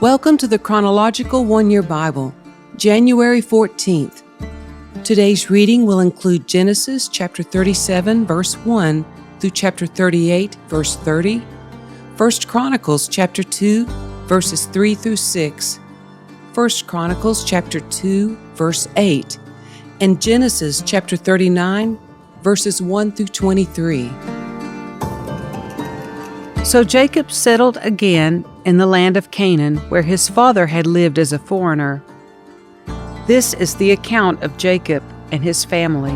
Welcome to the Chronological One-Year Bible, January 14th. Today's reading will include Genesis chapter 37, verse 1 through chapter 38, verse 30, 1 Chronicles chapter 2, verses 3 through 6, 1 Chronicles chapter 2, verse 8, and Genesis chapter 39, verses 1 through 23. So Jacob settled again in the land of Canaan, where his father had lived as a foreigner. This is the account of Jacob and his family.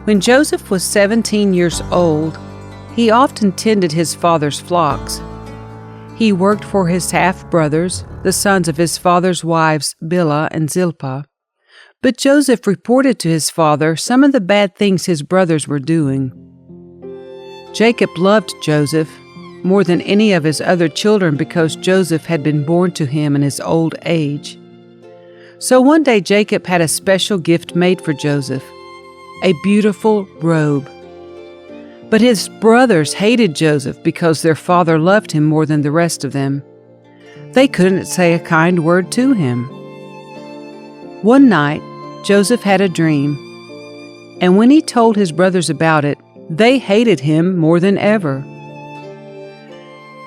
When Joseph was 17 years old, he often tended his father's flocks. He worked for his half-brothers, the sons of his father's wives Bilhah and Zilpah. But Joseph reported to his father some of the bad things his brothers were doing. Jacob loved Joseph more than any of his other children because Joseph had been born to him in his old age. So one day Jacob had a special gift made for Joseph, a beautiful robe. But his brothers hated Joseph because their father loved him more than the rest of them. They couldn't say a kind word to him. One night, Joseph had a dream, and when he told his brothers about it, they hated him more than ever.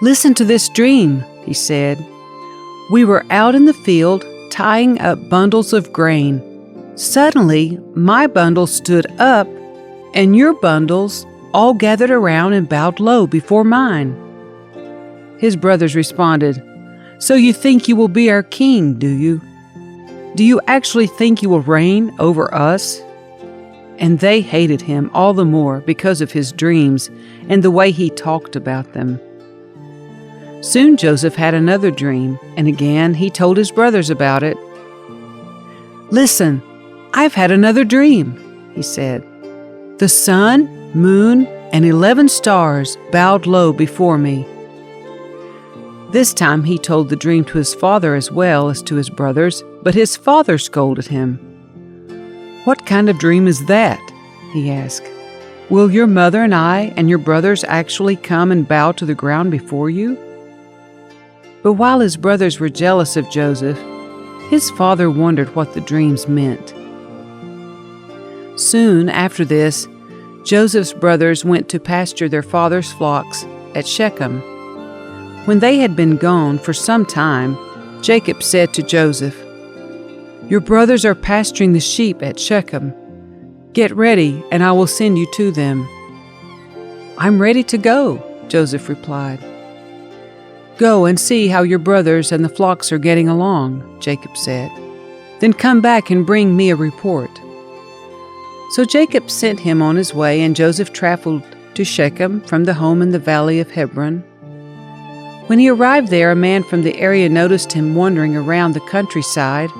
"Listen to this dream," he said. "We were out in the field tying up bundles of grain. Suddenly, my bundle stood up, and your bundles all gathered around and bowed low before mine." His brothers responded, "So you think you will be our king, do you? Do you actually think you will reign over us?" And they hated him all the more because of his dreams and the way he talked about them. Soon Joseph had another dream, and again he told his brothers about it. "Listen, I've had another dream," he said. "The sun, moon, and 11 stars bowed low before me." This time he told the dream to his father as well as to his brothers, but his father scolded him. "What kind of dream is that?" he asked. "Will your mother and I and your brothers actually come and bow to the ground before you?" But while his brothers were jealous of Joseph, his father wondered what the dreams meant. Soon after this, Joseph's brothers went to pasture their father's flocks at Shechem. When they had been gone for some time, Jacob said to Joseph, "Your brothers are pasturing the sheep at Shechem. Get ready, and I will send you to them." "I'm ready to go," Joseph replied. "Go and see how your brothers and the flocks are getting along," Jacob said. "Then come back and bring me a report." So Jacob sent him on his way, and Joseph traveled to Shechem from the home in the valley of Hebron. When he arrived there, a man from the area noticed him wandering around the countryside.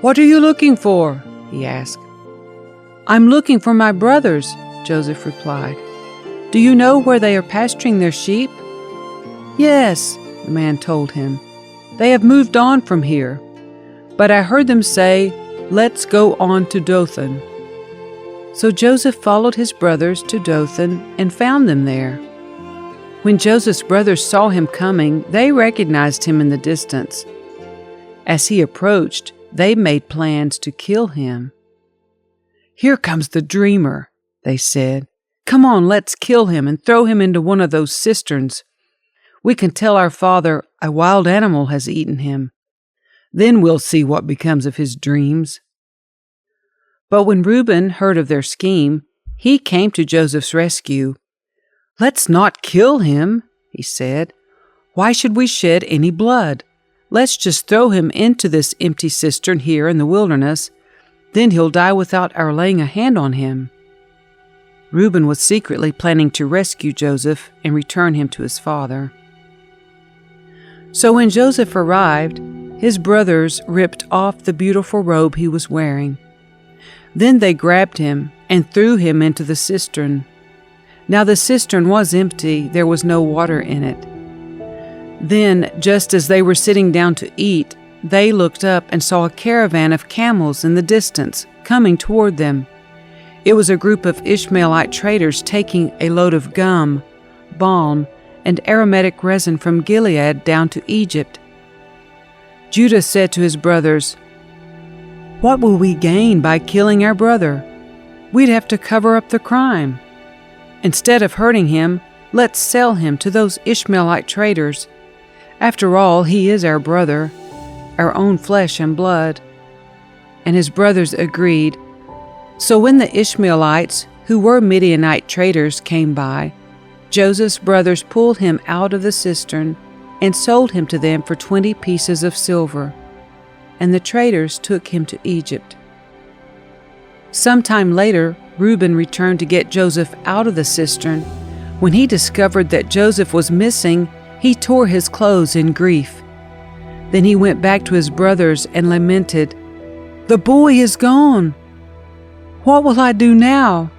"What are you looking for?" he asked. "I'm looking for my brothers," Joseph replied. "Do you know where they are pasturing their sheep?" "Yes," the man told him. "They have moved on from here. But I heard them say, 'Let's go on to Dothan.'" So Joseph followed his brothers to Dothan and found them there. When Joseph's brothers saw him coming, they recognized him in the distance. As he approached, they made plans to kill him. "Here comes the dreamer," they said. "Come on, let's kill him and throw him into one of those cisterns. We can tell our father a wild animal has eaten him. Then we'll see what becomes of his dreams." But when Reuben heard of their scheme, he came to Joseph's rescue. "Let's not kill him," he said. "Why should we shed any blood? Let's just throw him into this empty cistern here in the wilderness. Then he'll die without our laying a hand on him." Reuben was secretly planning to rescue Joseph and return him to his father. So when Joseph arrived, his brothers ripped off the beautiful robe he was wearing. Then they grabbed him and threw him into the cistern. Now the cistern was empty, there was no water in it. Then, just as they were sitting down to eat, they looked up and saw a caravan of camels in the distance, coming toward them. It was a group of Ishmaelite traders taking a load of gum, balm, and aromatic resin from Gilead down to Egypt. Judah said to his brothers, "What will we gain by killing our brother? We'd have to cover up the crime. Instead of hurting him, let's sell him to those Ishmaelite traders. After all, he is our brother, our own flesh and blood." And his brothers agreed. So when the Ishmaelites, who were Midianite traders, came by, Joseph's brothers pulled him out of the cistern and sold him to them for 20 pieces of silver. And the traders took him to Egypt. Sometime later, Reuben returned to get Joseph out of the cistern. When he discovered that Joseph was missing, he tore his clothes in grief. Then he went back to his brothers and lamented, "The boy is gone. What will I do now?"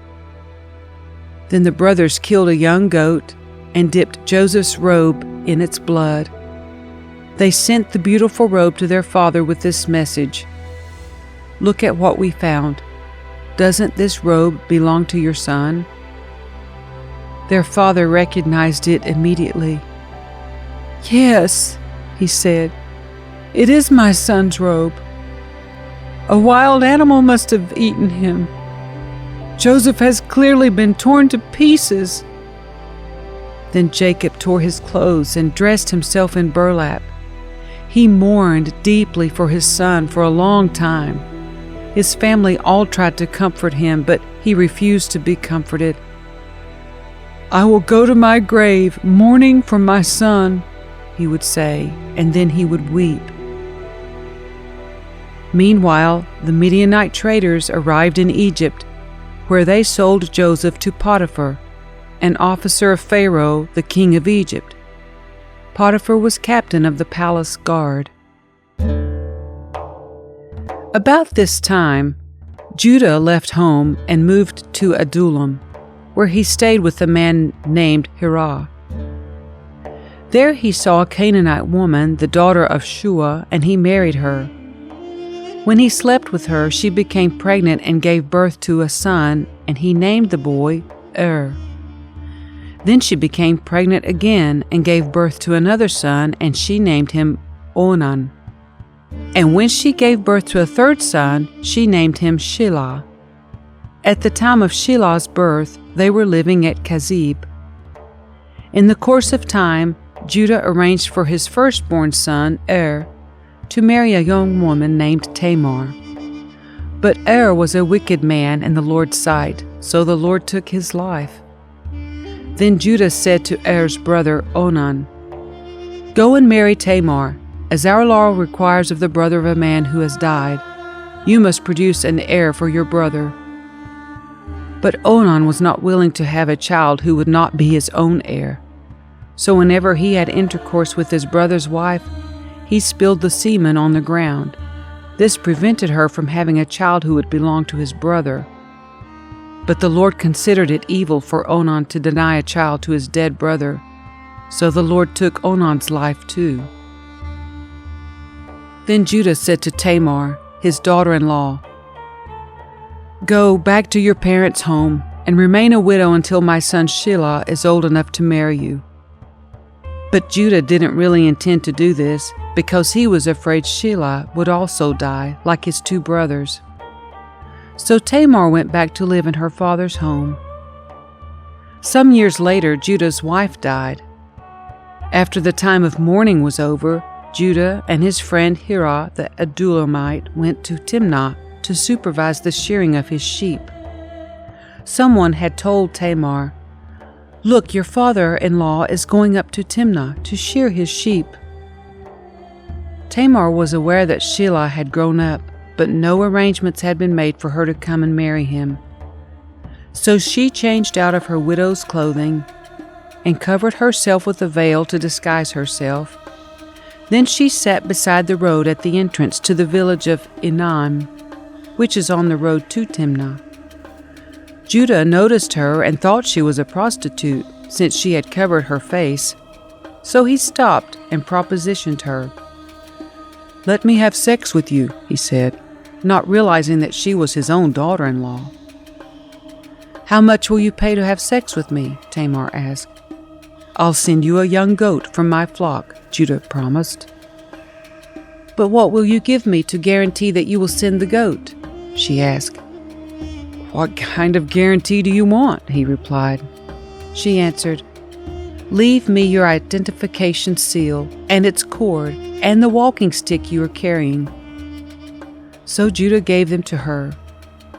Then the brothers killed a young goat and dipped Joseph's robe in its blood. They sent the beautiful robe to their father with this message, "Look at what we found. Doesn't this robe belong to your son?" Their father recognized it immediately. "Yes," he said, "it is my son's robe. A wild animal must have eaten him. Joseph has clearly been torn to pieces." Then Jacob tore his clothes and dressed himself in burlap. He mourned deeply for his son for a long time. His family all tried to comfort him, but he refused to be comforted. "I will go to my grave mourning for my son," he would say, and then he would weep. Meanwhile, the Midianite traders arrived in Egypt, where they sold Joseph to Potiphar, an officer of Pharaoh, the king of Egypt. Potiphar was captain of the palace guard. About this time, Judah left home and moved to Adullam, where he stayed with a man named Hickory. There he saw a Canaanite woman, the daughter of Shua, and he married her. When he slept with her, she became pregnant and gave birth to a son, and he named the boy Then she became pregnant again and gave birth to another son, and she named him Onan. And when she gave birth to a third son, she named him Shelah. At the time of Shelah's birth, they were living at Kezib. In the course of time, Judah arranged for his firstborn son, to marry a young woman named Tamar. But was a wicked man in the Lord's sight, so the Lord took his life. Then Judah said to Er's brother Onan, "Go and marry Tamar, as our law requires of the brother of a man who has died. You must produce an heir for your brother." But Onan was not willing to have a child who would not be his own heir. So whenever he had intercourse with his brother's wife, he spilled the semen on the ground. This prevented her from having a child who would belong to his brother. But the Lord considered it evil for Onan to deny a child to his dead brother, so the Lord took Onan's life too. Then Judah said to Tamar, his daughter-in-law, "Go back to your parents' home and remain a widow until my son Shelah is old enough to marry you." But Judah didn't really intend to do this, because he was afraid Shelah would also die, like his two brothers. So Tamar went back to live in her father's home. Some years later, Judah's wife died. After the time of mourning was over, Judah and his friend Hira the Adullamite went to Timnah to supervise the shearing of his sheep. Someone had told Tamar, "Look, your father-in-law is going up to Timnah to shear his sheep." Tamar was aware that Shelah had grown up, but no arrangements had been made for her to come and marry him. So she changed out of her widow's clothing and covered herself with a veil to disguise herself. Then she sat beside the road at the entrance to the village of Enaim, which is on the road to Timnah. Judah noticed her and thought she was a prostitute, since she had covered her face. So he stopped and propositioned her. "Let me have sex with you," he said, not realizing that she was his own daughter-in-law. "How much will you pay to have sex with me?" Tamar asked. "I'll send you a young goat from my flock," Judah promised. "But what will you give me to guarantee that you will send the goat?" she asked. "What kind of guarantee do you want?" he replied. She answered, "Leave me your identification seal and its cord and the walking stick you are carrying." So Judah gave them to her.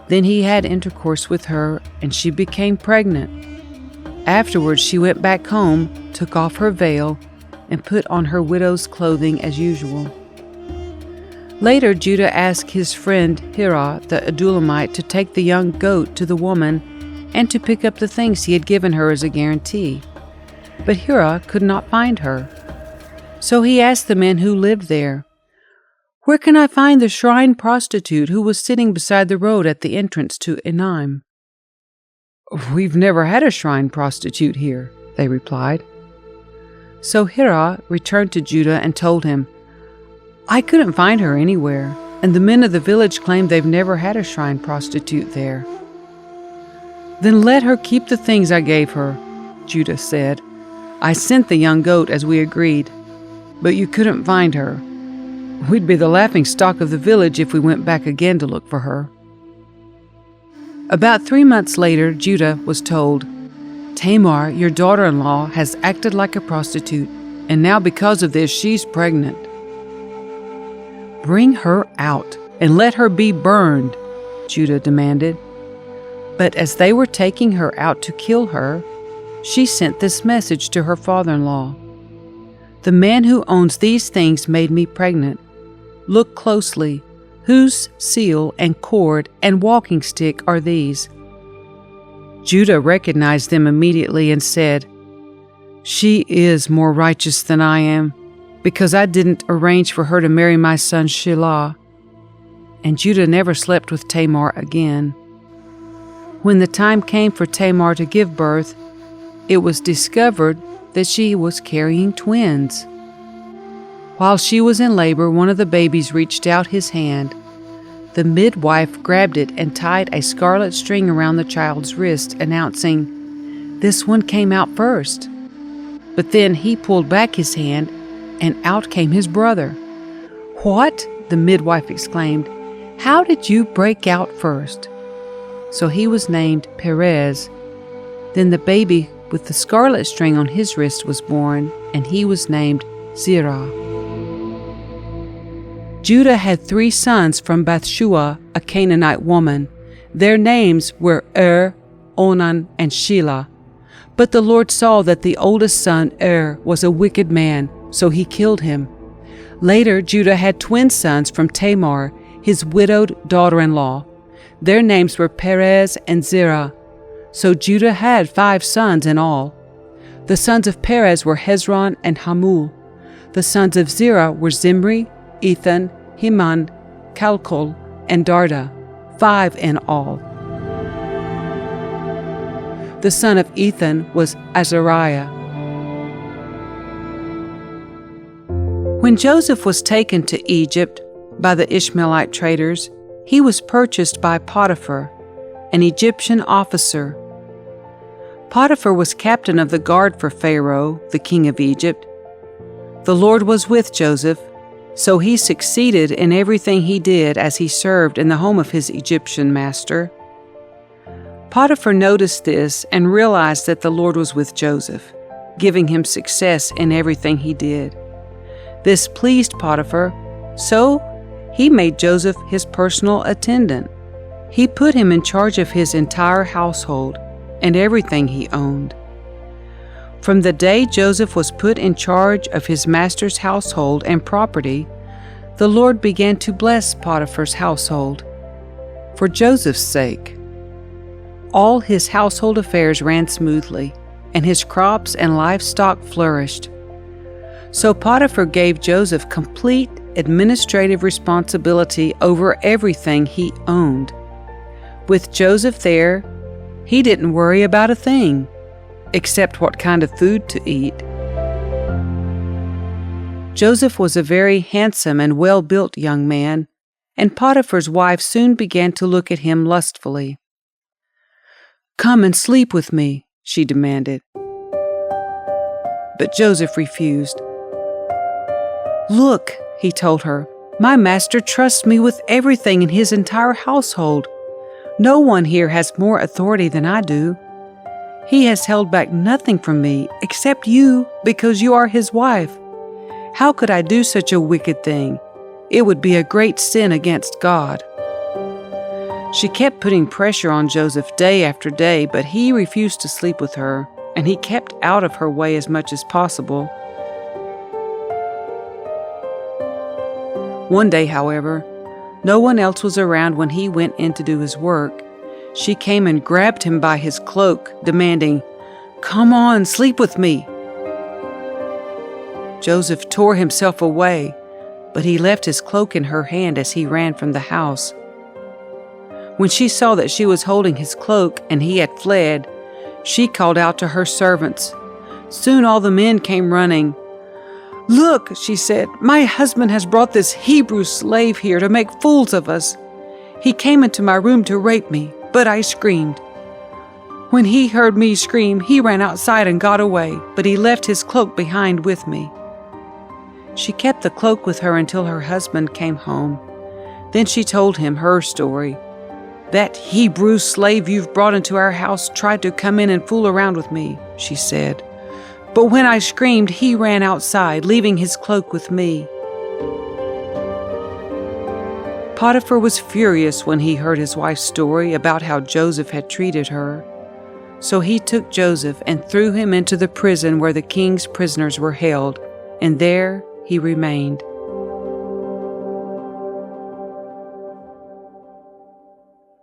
Then he had intercourse with her, and she became pregnant. Afterwards she went back home, took off her veil, and put on her widow's clothing as usual. Later Judah asked his friend Hickory the Adullamite to take the young goat to the woman and to pick up the things he had given her as a guarantee. But Hickory could not find her. So he asked the men who lived there, "Where can I find the shrine prostitute who was sitting beside the road at the entrance to Enaim?" "We've never had a shrine prostitute here," they replied. So Hickory returned to Judah and told him, "I couldn't find her anywhere, and the men of the village claim they've never had a shrine prostitute there." "Then let her keep the things I gave her," Judah said. "I sent the young goat as we agreed, but you couldn't find her. We'd be the laughing stock of the village if we went back again to look for her." About 3 months later, Judah was told, "Tamar, your daughter-in-law, has acted like a prostitute, and now because of this she's pregnant. Bring her out and let her be burned," Judah demanded. But as they were taking her out to kill her, she sent this message to her father-in-law. "The man who owns these things made me pregnant. Look closely. Whose seal and cord and walking stick are these?" Judah recognized them immediately and said, "She is more righteous than I am, because I didn't arrange for her to marry my son Shelah." And Judah never slept with Tamar again. When the time came for Tamar to give birth, it was discovered that she was carrying twins. While she was in labor, one of the babies reached out his hand. The midwife grabbed it and tied a scarlet string around the child's wrist, announcing, "This one came out first." But then he pulled back his hand, and out came his brother. "What?" the midwife exclaimed. "How did you break out first?" So he was named Perez. Then the baby with the scarlet string on his wrist was born, and he was named Zerah. Judah had 3 sons from Bathshua, a Canaanite woman. Their names were Onan, and Shelah. But the Lord saw that the oldest son, was a wicked man, so he killed him. Later, Judah had twin sons from Tamar, his widowed daughter-in-law. Their names were Perez and Zerah. So Judah had 5 sons in all. The sons of Perez were Hezron and Hamul. The sons of Zerah were Zimri, Ethan, Heman, Calcol, and Darda, 5 in all. The son of Ethan was Azariah. When Joseph was taken to Egypt by the Ishmaelite traders, he was purchased by Potiphar, an Egyptian officer. Potiphar was captain of the guard for Pharaoh, the king of Egypt. The Lord was with Joseph, so he succeeded in everything he did as he served in the home of his Egyptian master. Potiphar noticed this and realized that the Lord was with Joseph, giving him success in everything he did. This pleased Potiphar, so he made Joseph his personal attendant. He put him in charge of his entire household and everything he owned. From the day Joseph was put in charge of his master's household and property, the Lord began to bless Potiphar's household. For Joseph's sake, all his household affairs ran smoothly, and his crops and livestock flourished. So Potiphar gave Joseph complete administrative responsibility over everything he owned. With Joseph there, he didn't worry about a thing, except what kind of food to eat. Joseph was a very handsome and well-built young man, and Potiphar's wife soon began to look at him lustfully. "Come and sleep with me," she demanded. But Joseph refused. "Look," he told her, "my master trusts me with everything in his entire household. No one here has more authority than I do. He has held back nothing from me except you, because you are his wife. How could I do such a wicked thing? It would be a great sin against God." She kept putting pressure on Joseph day after day, but he refused to sleep with her, and he kept out of her way as much as possible. One day, however, no one else was around when he went in to do his work. She came and grabbed him by his cloak, demanding, "Come on, sleep with me." Joseph tore himself away, but he left his cloak in her hand as he ran from the house. When she saw that she was holding his cloak and he had fled, she called out to her servants. Soon all the men came running. "Look," she said, "my husband has brought this Hebrew slave here to make fools of us. He came into my room to rape me, but I screamed. When he heard me scream, he ran outside and got away, but he left his cloak behind with me." She kept the cloak with her until her husband came home. Then she told him her story. "That Hebrew slave you've brought into our house tried to come in and fool around with me," she said. "But when I screamed, he ran outside, leaving his cloak with me." Potiphar was furious when he heard his wife's story about how Joseph had treated her. So he took Joseph and threw him into the prison where the king's prisoners were held, and there he remained.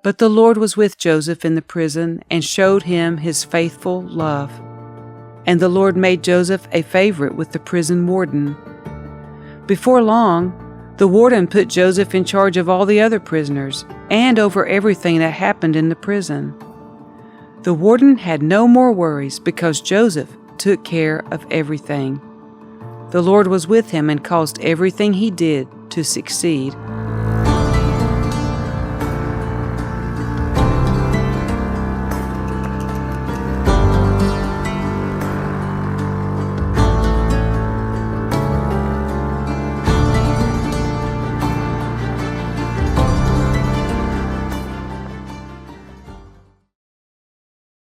But the Lord was with Joseph in the prison and showed him his faithful love. And the Lord made Joseph a favorite with the prison warden. Before long, the warden put Joseph in charge of all the other prisoners and over everything that happened in the prison. The warden had no more worries because Joseph took care of everything. The Lord was with him and caused everything he did to succeed.